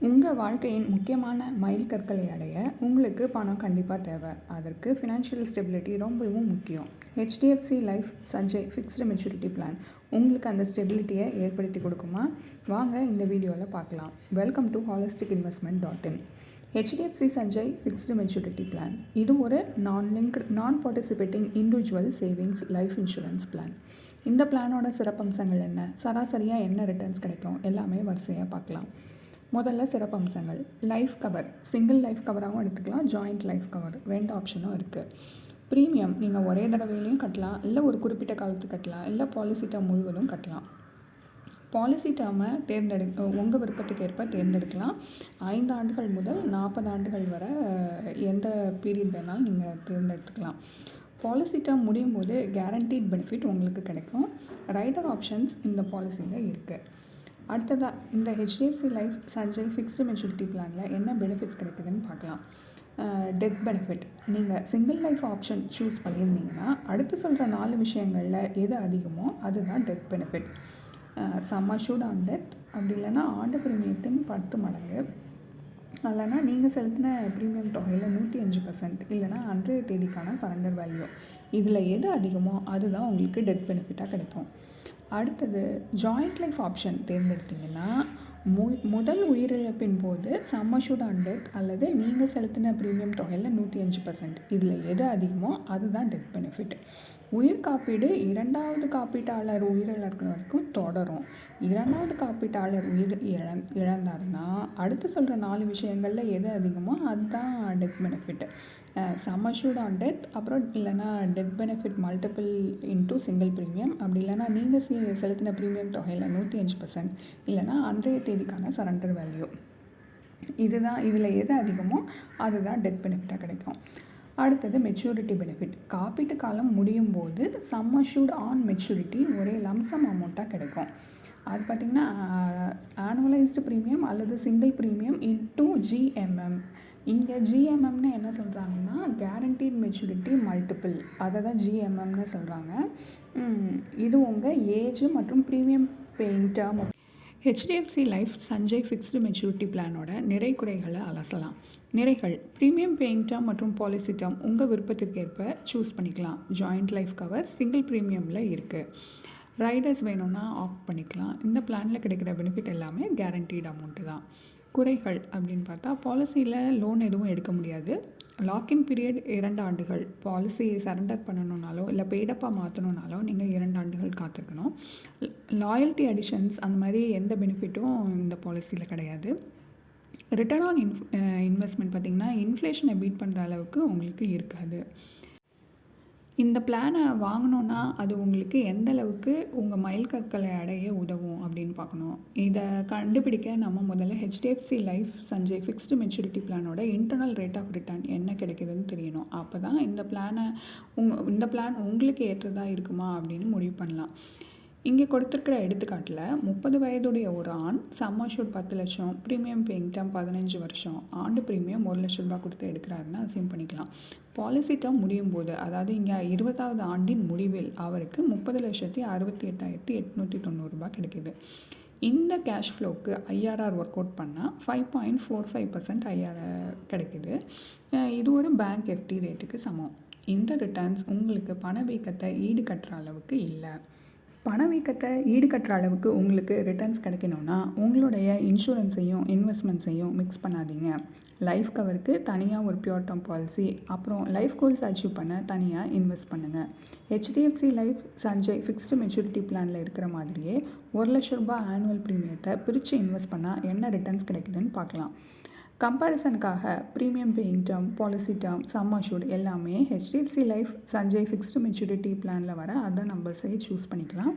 உங்கள் வாழ்க்கையின் முக்கியமான மைல்கற்களை அடைய உங்களுக்கு பணம் கண்டிப்பாக தேவை. அதற்கு ஃபினான்ஷியல் ஸ்டெபிலிட்டி ரொம்பவும் முக்கியம். HDFC life Sanchay fixed maturity plan உங்களுக்கு அந்த ஸ்டெபிலிட்டியை ஏற்படுத்தி கொடுக்குமா? வாங்க இந்த வீடியோவில் பார்க்கலாம். Welcome to holisticinvestment.in. HDFC Sanjay fixed maturity plan இது ஒரு நான் participating individual savings life insurance plan. இந்த பிளானோட சிறப்பம்சங்கள் என்ன, சராசரியாக என்ன ரிட்டர்ன்ஸ் கிடைக்கும், எல்லாமே வரிசையாக பார்க்கலாம். முதல்ல சிறப்பம்சங்கள். லைஃப் கவர், சிங்கிள் லைஃப் கவராகவும் எடுத்துக்கலாம், ஜாயிண்ட் லைஃப் கவர், 2 ஆப்ஷனும் இருக்குது. ப்ரீமியம் நீங்கள் ஒரே தடவையிலையும் கட்டலாம், இல்லை ஒரு குறிப்பிட்ட காலத்துக்கு கட்டலாம், இல்லை பாலிசி டேர்ம் முழுவதும் கட்டலாம். பாலிசி டேர்மை உங்கள் விருப்பத்துக்கு ஏற்ப தேர்ந்தெடுக்கலாம். 5 ஆண்டுகள் முதல் 40 ஆண்டுகள் வரை எந்த பீரியட் வேணாலும் நீங்கள் தேர்ந்தெடுத்துக்கலாம். பாலிசி டேர்ம் முடியும் போது கேரண்டீட் பெனிஃபிட் உங்களுக்கு கிடைக்கும். ரைடர் ஆப்ஷன்ஸ் இந்த பாலிசியில் இருக்குது. அடுத்ததாக இந்த HDFC life Sanchay fixed maturity பிளானில் என்ன பெனிஃபிட்ஸ் கிடைக்குதுன்னு பார்க்கலாம். டெத் பெனிஃபிட், நீங்கள் சிங்கிள் லைஃப் ஆப்ஷன் சூஸ் பண்ணியிருந்தீங்கன்னா அடுத்து சொல்கிற 4 விஷயங்களில் எது அதிகமோ அதுதான் death benefit. Some assured on death, அப்படி இல்லைன்னா ஆண்டு பிரீமியத்தின் 10 மடங்கு, இல்லைனா நீங்கள் செலுத்தின ப்ரீமியம் தொகையில் 105%, இல்லைனா அன்றைய தேதிக்கான சரண்டர் வேல்யூ. இதில் எது அதிகமோ அதுதான் உங்களுக்கு டெத் பெனிஃபிட்டாக கிடைக்கும். அடுத்தது ஜாயிண்ட் லைஃப் ஆப்ஷன் தேர்ந்தெடுத்திங்கன்னா முதல் உயிரிழப்பின் போது சம் அஷ்யூர்ட் ஆன் டெத் அல்லது நீங்கள் செலுத்தின ப்ரீமியம் தொகையில் 105%, இதில் எது அதிகமோ அதுதான் டெத் பெனிஃபிட். உயிர் காப்பீடு 2வது காப்பீட்டாளர் உயிரிழக்கிற வரைக்கும் தொடரும். 2வது காப்பீட்டாளர் இழந்தாருன்னா அடுத்து சொல்கிற 4 விஷயங்களில் எது அதிகமோ அதுதான் death benefit. Some assured on death, அப்புறம் இல்லைனா death benefit multiple into single premium, அப்படி இல்லைனா நீங்கள் செலுத்தின ப்ரீமியம் தொகையில் 105%, இல்லைனா அன்றைய தேதிக்கான சரண்டர் வேல்யூ. இதில் எது அதிகமோ அதுதான் டெத் பெனிஃபிட்டாக கிடைக்கும். அடுத்தது மெச்சூரிட்டி பெனிஃபிட். காப்பீட்டு காலம் முடியும் போது சம் அஷ்யூர்ட் ஆன் மெச்சூரிட்டி ஒரே லம்சம் அமௌண்ட்டாக கிடைக்கும். அது பார்த்திங்கன்னா ஆனுவலைஸ்டு ப்ரீமியம் அல்லது சிங்கிள் ப்ரீமியம் இன்டூ ஜிஎம்எம். இங்கே ஜிஎம்எம்னு என்ன சொல்கிறாங்கன்னா கேரண்டீட் மெச்சூரிட்டி மல்டிபிள், அதை தான் ஜிஎம்எம்னு சொல்கிறாங்க. இது உங்கள் ஏஜ் மற்றும் premium paying term. HDFC life Sanchay fixed maturity பிளானோட நிறை குறைகளை அலசலாம். நிறைகள்: ப்ரீமியம் பேயிங் டேர்ம் மற்றும் பாலிசி டேர்ம் உங்கள் விருப்பத்திற்கு ஏற்ப சூஸ் பண்ணிக்கலாம். ஜாயிண்ட் லைஃப் கவர் சிங்கிள் ப்ரீமியமில் இருக்குது. ரைடர்ஸ் வேணும்னா ஆப்ட் பண்ணிக்கலாம். இந்த பிளானில் கிடைக்கிற பெனிஃபிட் எல்லாமே கேரண்டீட் அமௌண்ட்டு தான். குறைகள் அப்படின்னு பார்த்தா பாலிசியில் லோன் எதுவும் எடுக்க முடியாது. லாக்இன் பீரியட் 2 ஆண்டுகள். பாலிசி சரண்டர் பண்ணணுன்னாலோ இல்லை பெய்டப்பாக மாற்றணுன்னாலோ நீங்கள் 2 ஆண்டுகள் காத்திருக்கணும். லாயல்ட்டி அடிஷன்ஸ் அந்த மாதிரி எந்த பெனிஃபிட்டும் இந்த பாலிசியில் கிடையாது. ரிட்டர்ன் ஆன் இன்வெஸ்ட்மெண்ட் பார்த்திங்கன்னா இன்ஃப்ளேஷனை பீட் பண்ணுற அளவுக்கு உங்களுக்கு இருக்காது. இந்த பிளானை வாங்கினோன்னா அது உங்களுக்கு எந்த அளவுக்கு உங்கள் மைல்கற்களை அடைய உதவும் அப்படின்னு பார்க்கணும். இதை கண்டுபிடிக்க நம்ம முதல்ல HDFC life Sanchay fixed maturity பிளானோட இன்டர்னல் ரேட் ஆஃப் ரிட்டர்ன் என்ன கிடைக்குதுன்னு தெரியணும். அப்போ தான் இந்த பிளான் உங்களுக்கு ஏற்றதாக இருக்குமா அப்படின்னு முடிவு பண்ணலாம். இங்கே கொடுத்துருக்கிற எடுத்துக்காட்டில் 30 வயதுடைய ஒரு ஆண் சம் அஷ்யூர்ட் 10 லட்சம், ப்ரீமியம் பேயிங் டேர்ம் 15 வருஷம், ஆண்டு ப்ரீமியம் 1 லட்ச ரூபா கொடுத்து எடுக்கிறாருன்னு அசியூம் பண்ணிக்கலாம். பாலிசி டேர்ம் முடியும் போது, அதாவது இங்கே 20வது ஆண்டின் முடிவில் அவருக்கு 30,68,890 ரூபா கிடைக்கிது. இந்த கேஷ் ஃப்ளோக்கு ஐஆர்ஆர் ஒர்க் அவுட் பண்ணால் 5.45% ஐஆர்ஆர் கிடைக்கிது. இது ஒரு பேங்க் எஃப்டி ரேட்டுக்கு சமம். இந்த ரிட்டர்ன்ஸ் உங்களுக்கு பணவீக்கத்தை ஈடுகட்டுற அளவுக்கு இல்லை. பணவீக்கத்தை ஈடுகட்டுற அளவுக்கு உங்களுக்கு ரிட்டர்ன்ஸ் கிடைக்கணும்னா உங்களுடைய இன்சூரன்ஸையும் இன்வெஸ்ட்மெண்ட்ஸையும் மிக்ஸ் பண்ணாதீங்க. லைஃப் கவருக்கு தனியாக ஒரு பியூர் டேர்ம் பாலிசி, அப்புறம் லைஃப் கோல்ஸ் அச்சீவ் பண்ண தனியாக இன்வெஸ்ட் பண்ணுங்கள். HDFC life Sanchay fixed maturity பிளானில் இருக்கிற மாதிரியே 1 லட்ச ரூபா ஆனுவல் ப்ரீமியத்தை பிரித்து இன்வெஸ்ட் பண்ணால் என்ன ரிட்டர்ன்ஸ் கிடைக்குதுன்னு பார்க்கலாம். கம்பேரிசனுக்காக premium paying term, policy term, sum assured எல்லாமே HDFC life Sanchay fixed maturity பிளானில் வர அதர் நம்பர்ஸை சூஸ் பண்ணிக்கலாம்.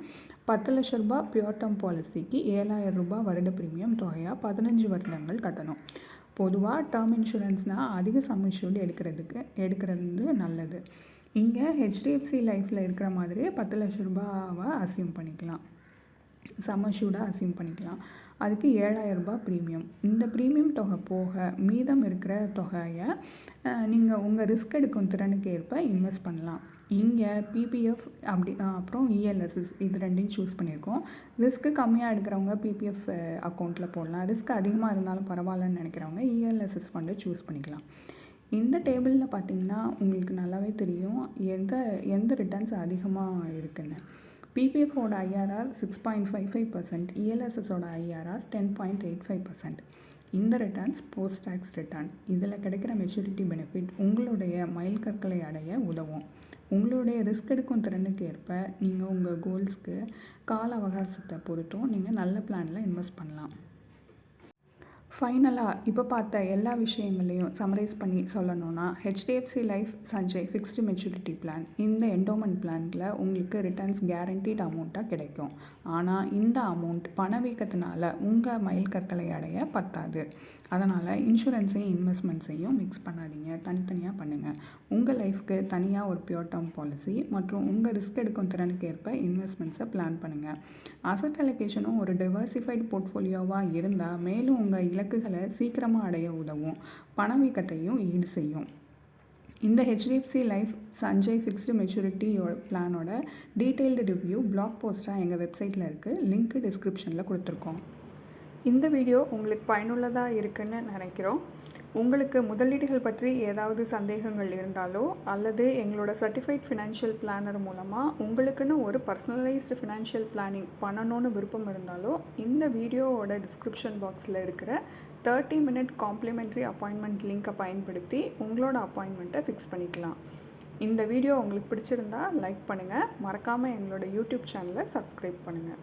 10 லட்ச ரூபா பியூர் டேர்ம் பாலிசிக்கு 7,000 ரூபா வருட ப்ரீமியம் தொகையாக 15 வருடங்கள் கட்டணும். பொதுவாக டேர்ம் இன்சூரன்ஸ்னால் அதிக சம் அஷ்யூர்ட் எடுக்கிறது நல்லது. இங்கே ஹெச்டிஎஃப்சி லைஃப்பில் இருக்கிற மாதிரியே 10 லட்ச ரூபாவை அசியூம் பண்ணிக்கலாம். சம் அஷ்யூர்டாக அஸ்யூம் பண்ணிக்கலாம். அதுக்கு ரூ. 7,000 ப்ரீமியம். இந்த ப்ரீமியம் தொகை போக மீதம் இருக்கிற தொகையை நீங்கள் உங்கள் ரிஸ்க் எடுக்கும் திறனுக்கு ஏற்ப இன்வெஸ்ட் பண்ணலாம். இங்கே பிபிஎஃப் அப்புறம் இஎல்எஸ்எஸ் இது ரெண்டையும் சூஸ் பண்ணியிருக்கோம். ரிஸ்க்கு கம்மியாக எடுக்கிறவங்க பிபிஎஃப் அக்கௌண்ட்டில் போடலாம். ரிஸ்க் அதிகமாக இருந்தாலும் பரவாயில்லன்னு நினைக்கிறவங்க இஎல்எஸ்எஸ் ஃபண்டை சூஸ் பண்ணிக்கலாம். இந்த டேபிளில் பார்த்திங்கன்னா உங்களுக்கு நல்லாவே தெரியும் எந்த ரிட்டர்ன்ஸ் அதிகமாக இருக்குன்னு. பிபிஎஃபோட ஐஆர்ஆர் 6.55%, இஎல்எஸ்எஸோட ஐஆர்ஆர் 10.85%. இந்த ரிட்டர்ன்ஸ் போஸ்ட் டேக்ஸ் ரிட்டர்ன். இதில் கிடைக்கிற மெச்சூரிட்டி பெனிஃபிட் உங்களுடைய மைல்கற்களை அடைய உதவும். உங்களுடைய ரிஸ்க் எடுக்கும் திறனுக்கு ஏற்ப நீங்கள் உங்கள் கோல்ஸ்க்கு கால அவகாசத்தை பொறுத்தும் நீங்கள் நல்ல பிளானில் இன்வெஸ்ட் பண்ணலாம். ஃபைனலாக இப்போ பார்த்த எல்லா விஷயங்களையும் சம்மரைஸ் பண்ணி சொல்லணுன்னா, HDFC life Sanchay fixed maturity plan இந்த என்டோமெண்ட் பிளானில் உங்களுக்கு ரிட்டர்ன்ஸ் கேரண்டீட் அமௌண்ட்டாக கிடைக்கும். ஆனால் இந்த அமௌண்ட் பணவீக்கத்தினால உங்கள் மைல்கற்களை அடைய பத்தாது. அதனால் இன்சூரன்ஸையும் இன்வெஸ்ட்மெண்ட்ஸையும் மிக்ஸ் பண்ணாதீங்க, தனித்தனியாக பண்ணுங்கள். உங்கள் லைஃப்க்கு தனியாக ஒரு பியூர் டேர்ம் பாலிசி மற்றும் உங்கள் ரிஸ்க் எடுக்கும் திறனுக்கு ஏற்ப இன்வெஸ்ட்மெண்ட்ஸை பிளான் பண்ணுங்கள். அசட் அலோகேஷனும் ஒரு டைவர்சிஃபைடு போர்ட்ஃபோலியோவாக இருந்தால் மேலும் உங்கள் இலக்குகளை சீக்கிரமாக அடைய உதவும், பணவீக்கத்தையும் ஈடு செய்யும். இந்த HDFC life Sanchay fixed maturity பிளானோட டீட்டெயில்டு ரிவ்யூ பிளாக் போஸ்ட்டாக எங்கள் வெப்சைட்டில் இருக்குது. லிங்க் டிஸ்கிரிப்ஷனில் கொடுத்துருக்கோம். இந்த வீடியோ உங்களுக்கு பயனுள்ளதாக இருக்குன்னு நினைக்கிறோம். உங்களுக்கு முதலீடுகள் பற்றி ஏதாவது சந்தேகங்கள் இருந்தாலோ அல்லது எங்களோட சர்டிஃபைட் ஃபினான்ஷியல் பிளானர் மூலமாக உங்களுக்குன்னு ஒரு பர்சனலைஸ்டு ஃபினான்ஷியல் பிளானிங் பண்ணணும்னு விருப்பம் இருந்தாலோ இந்த வீடியோவோட டிஸ்கிரிப்ஷன் பாக்ஸில் இருக்கிற 30 மினிட் காம்ப்ளிமெண்ட்ரி அப்பாயின்மெண்ட் லிங்க்கை பயன்படுத்தி உங்களோட அப்பாயின்மெண்ட்டை ஃபிக்ஸ் பண்ணிக்கலாம். இந்த வீடியோ உங்களுக்கு பிடிச்சிருந்தா லைக் பண்ணுங்கள். மறக்காமல் எங்களோட யூடியூப் சேனலை சப்ஸ்கிரைப் பண்ணுங்கள்.